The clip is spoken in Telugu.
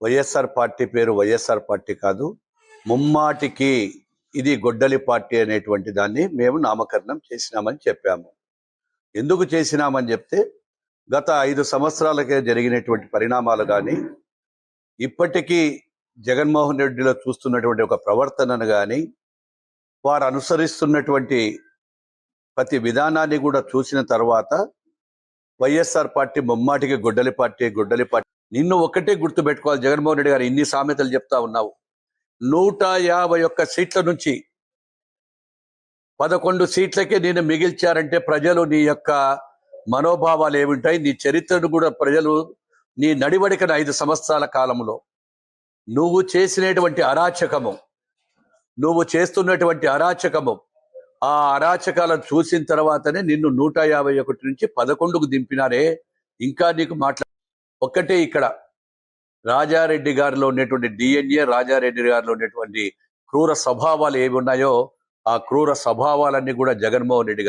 వైఎస్ఆర్ పార్టీ పేరు వైఎస్ఆర్ పార్టీ కాదు, ముమ్మాటికి ఇది గొడ్డలి పార్టీ అనేటువంటి దాన్ని మేము నామకరణం చేసినామని చెప్పాము. ఎందుకు చేసినామని చెప్తే, గత 5 సంవత్సరాలకే జరిగినటువంటి పరిణామాలు కానీ, ఇప్పటికీ జగన్మోహన్ రెడ్డిలో చూస్తున్నటువంటి ఒక ప్రవర్తనను కానీ, వారు అనుసరిస్తున్నటువంటి ప్రతి విధానాన్ని కూడా చూసిన తర్వాత వైఎస్ఆర్ పార్టీ ముమ్మాటికి గొడ్డలి పార్టీ. నిన్ను ఒక్కటే గుర్తు పెట్టుకోవాలి జగన్మోహన్ రెడ్డి గారు, ఇన్ని సామెతలు చెప్తా ఉన్నావు. 151 సీట్ల నుంచి 11 సీట్లకే నేను మిగిల్చారంటే ప్రజలు నీ యొక్క మనోభావాలు ఏమింటాయి, నీ చరిత్రను కూడా ప్రజలు, నీ నడివడికన 5 సంవత్సరాల కాలంలో నువ్వు చేసినటువంటి అరాచకము, నువ్వు చేస్తున్నటువంటి అరాచకము, ఆ అరాచకాలను చూసిన తర్వాతనే నిన్ను 151 నుంచి 11కు దింపినారే. ఇంకా నీకు ఒక్కటే ఇక్కడ రాజారెడ్డి గారిలో ఉన్నటువంటి డిఎన్ఏ, రాజారెడ్డి గారిలో ఉన్నటువంటి క్రూర స్వభావాలు ఏవి ఉన్నాయో ఆ క్రూర స్వభావాలన్నీ కూడా జగన్మోహన్ రెడ్డి గారు